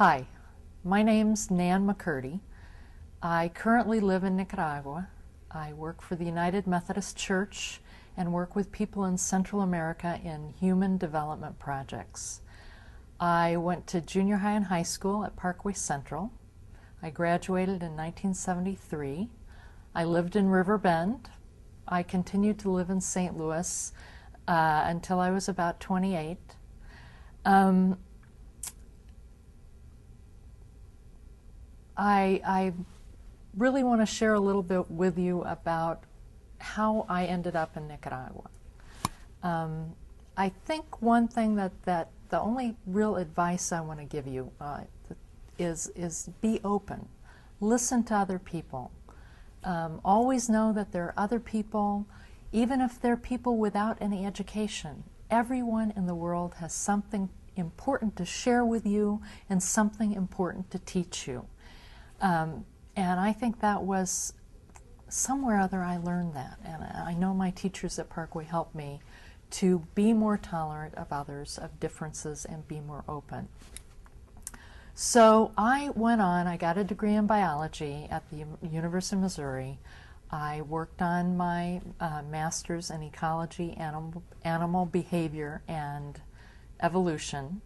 Hi, my name's Nan McCurdy. I currently live in Nicaragua. I work for the United Methodist Church and work with people in Central America in human development projects. I went to junior high and high school at Parkway Central. I graduated in 1973. I lived in River Bend. I continued to live in St. Louis until I was about 28. I really want to share a little bit with you about how I ended up in Nicaragua. I think one thing that the only real advice I want to give you is be open. Listen to other people. Always know that there are other people, even if they're people without any education. Everyone in the world has something important to share with you and something important to teach you. And I think that was somewhere or other I learned that. And I know my teachers at Parkway helped me to be more tolerant of others, of differences, and be more open. So I went on, I got a degree in biology at the University of Missouri. I worked on my master's in ecology, animal behavior, and evolution.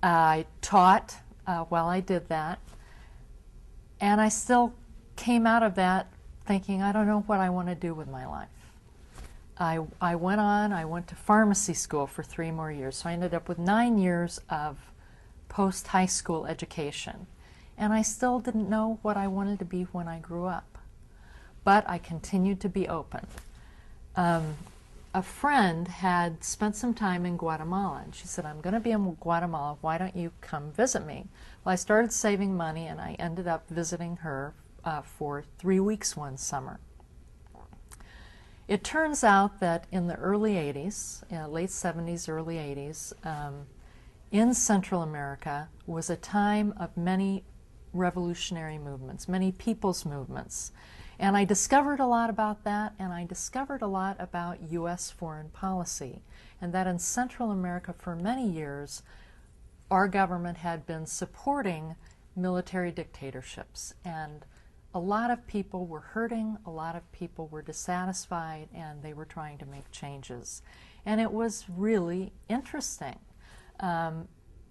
I taught while I did that. And I still came out of that thinking, I don't know what I want to do with my life. I went to pharmacy school for 3 more years. So I ended up with 9 years of post-high school education. And I still didn't know what I wanted to be when I grew up. But I continued to be open. A friend had spent some time in Guatemala, and she said, I'm going to be in Guatemala, why don't you come visit me? Well, I started saving money, and I ended up visiting her for 3 weeks one summer. It turns out that in the early 80s, late 70s, early 80s, in Central America was a time of many revolutionary movements, many people's movements. And I discovered a lot about that, and I discovered a lot about U.S. foreign policy, and that in Central America for many years, our government had been supporting military dictatorships. And a lot of people were hurting, a lot of people were dissatisfied, and they were trying to make changes. And it was really interesting. And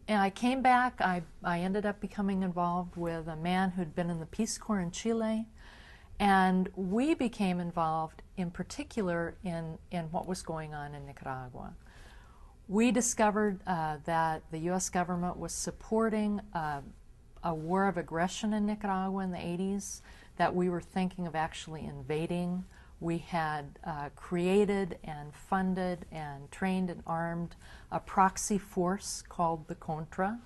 I came back, I ended up becoming involved with a man who'd been in the Peace Corps in Chile. And we became involved in particular in what was going on in Nicaragua. We discovered that the U.S. government was supporting a war of aggression in Nicaragua in the 80s, that we were thinking of actually invading. We had created and funded and trained and armed a proxy force called the Contra.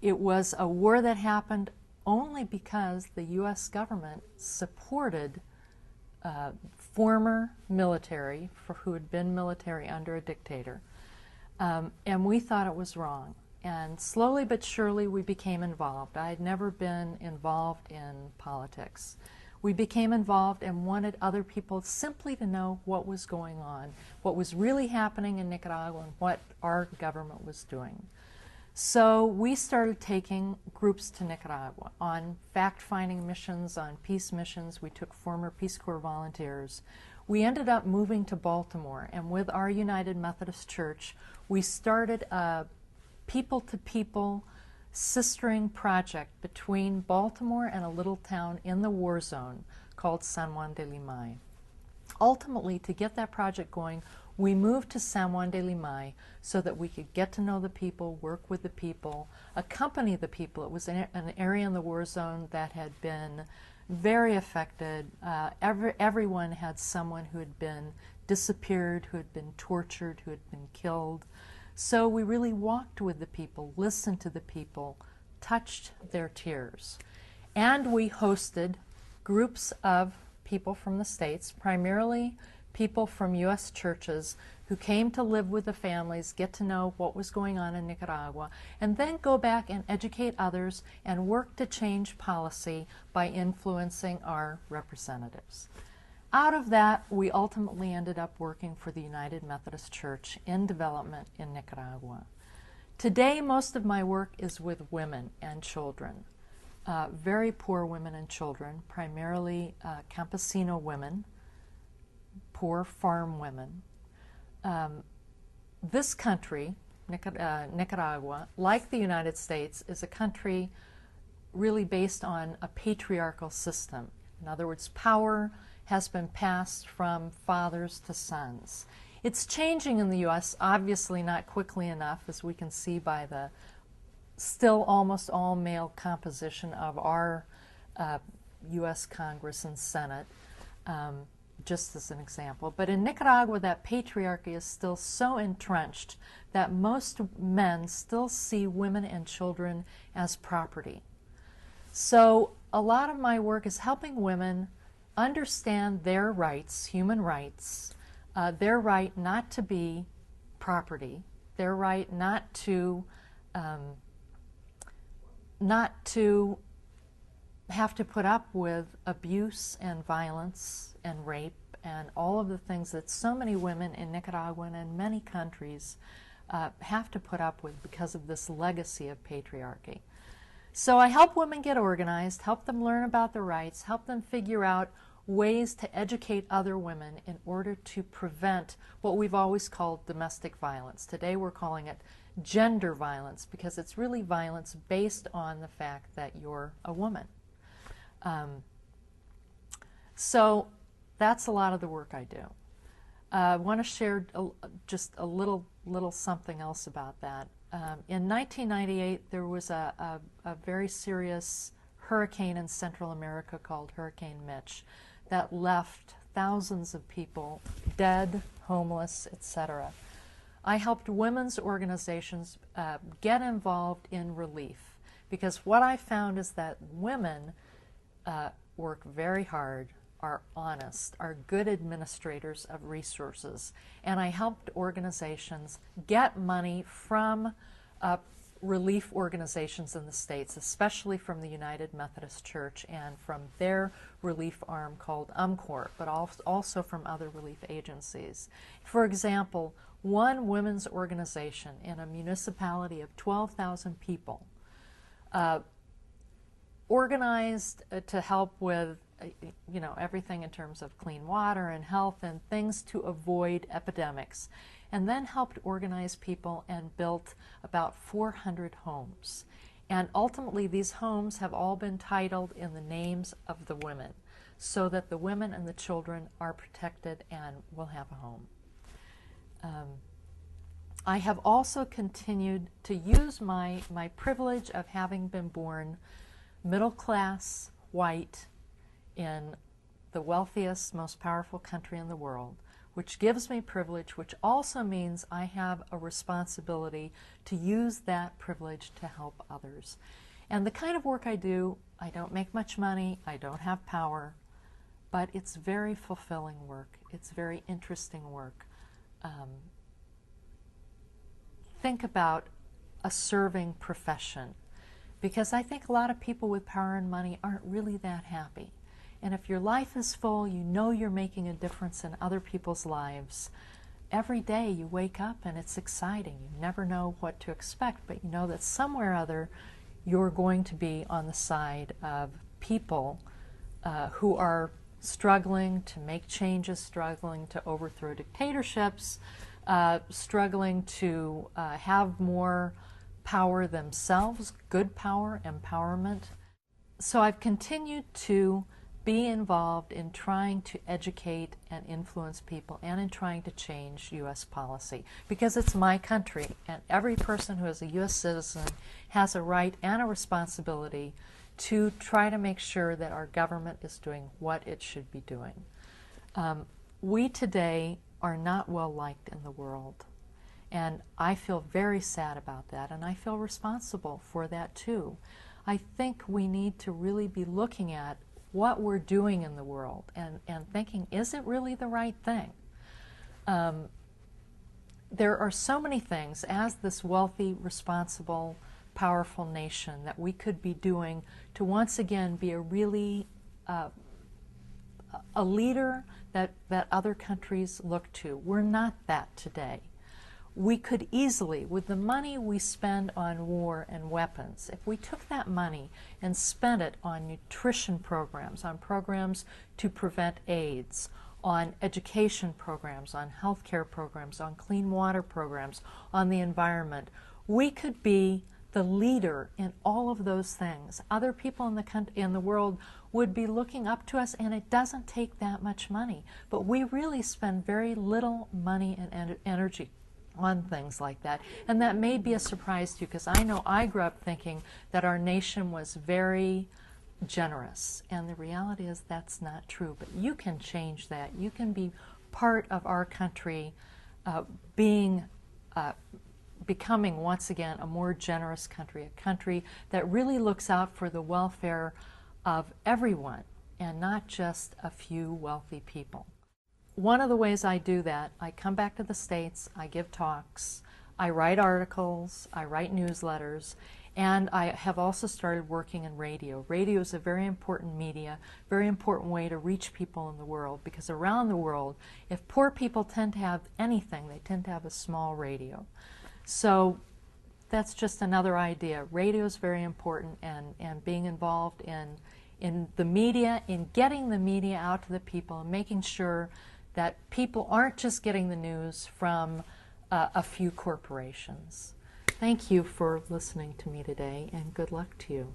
It was a war that happened only because the U.S. government supported former military who had been military under a dictator. And we thought it was wrong. And slowly but surely we became involved. I had never been involved in politics. We became involved and wanted other people simply to know what was going on, what was really happening in Nicaragua, and what our government was doing. So we started taking groups to Nicaragua on fact-finding missions, on peace missions. We took former Peace Corps volunteers. We ended up moving to Baltimore, and with our United Methodist Church, we started a people-to-people sistering project between Baltimore and a little town in the war zone called San Juan de Limay. Ultimately, to get that project going, we moved to San Juan de Limay so that we could get to know the people, work with the people, accompany the people. It was an area in the war zone that had been very affected. Everyone had someone who had been disappeared, who had been tortured, who had been killed. So we really walked with the people, listened to the people, touched their tears. And we hosted groups of people from the States, primarily people from U.S. churches who came to live with the families, get to know what was going on in Nicaragua, and then go back and educate others and work to change policy by influencing our representatives. Out of that, we ultimately ended up working for the United Methodist Church in development in Nicaragua. Today, most of my work is with women and children, very poor women and children, primarily campesino women, poor farm women. This country, Nicaragua, like the United States, is a country really based on a patriarchal system. In other words, power has been passed from fathers to sons. It's changing in the U.S., obviously not quickly enough, as we can see by the still almost all male composition of our U.S. Congress and Senate, just as an example. But in Nicaragua, that patriarchy is still so entrenched that most men still see women and children as property. So a lot of my work is helping women understand their rights, human rights, their right not to be property, their right not to have to put up with abuse and violence and rape and all of the things that so many women in Nicaragua and in many countries have to put up with because of this legacy of patriarchy. So I help women get organized, help them learn about their rights, help them figure out ways to educate other women in order to prevent what we've always called domestic violence. Today we're calling it gender violence because it's really violence based on the fact that you're a woman. So that's a lot of the work I do. I want to share just a little something else about that. In 1998, there was a very serious hurricane in Central America called Hurricane Mitch that left thousands of people dead, homeless, etc. I helped women's organizations get involved in relief because what I found is that women work very hard, are honest, are good administrators of resources, and I helped organizations get money from relief organizations in the States, especially from the United Methodist Church and from their relief arm called UMCOR, but also from other relief agencies. For example, one women's organization in a municipality of 12,000 people organized to help with everything in terms of clean water and health and things to avoid epidemics, and then helped organize people and built about 400 homes. And ultimately these homes have all been titled in the names of the women so that the women and the children are protected and will have a home. I have also continued to use my privilege of having been born middle class, white, in the wealthiest, most powerful country in the world, which gives me privilege, which also means I have a responsibility to use that privilege to help others. And the kind of work I do, I don't make much money, I don't have power, but it's very fulfilling work. It's very interesting work. Think about a serving profession, because I think a lot of people with power and money aren't really that happy. And if your life is full, you know you're making a difference in other people's lives. Every day you wake up and it's exciting. You never know what to expect, but you know that somewhere or other you're going to be on the side of people who are struggling to make changes, struggling to overthrow dictatorships, struggling to have more power themselves, good power, empowerment. So I've continued to be involved in trying to educate and influence people and in trying to change U.S. policy, because it's my country and every person who is a U.S. citizen has a right and a responsibility to try to make sure that our government is doing what it should be doing. We today are not well liked in the world, and I feel very sad about that, and I feel responsible for that too. I think we need to really be looking at what we're doing in the world and thinking, is it really the right thing? There are so many things as this wealthy, responsible, powerful nation that we could be doing to once again be a really a leader that other countries look to. We're not that today. we could easily, with the money we spend on war and weapons, if we took that money and spent it on nutrition programs, on programs to prevent AIDS, on education programs, on healthcare programs, on clean water programs, on the environment, we could be the leader in all of those things. Other people in the world would be looking up to us, and it doesn't take that much money. But we really spend very little money and energy on things like that. And that may be a surprise to you, because I know I grew up thinking that our nation was very generous, and the reality is that's not true. But you can change that. You can be part of our country becoming once again a more generous country, a country that really looks out for the welfare of everyone and not just a few wealthy people. One of the ways I do that, I come back to the States, I give talks, I write articles, I write newsletters, and I have also started working in radio. Radio is a very important media, very important way to reach people in the world, because around the world, if poor people tend to have anything, they tend to have a small radio. So that's just another idea. Radio is very important, and being involved in the media, in getting the media out to the people, and making sure that people aren't just getting the news from a few corporations. Thank you for listening to me today, and good luck to you.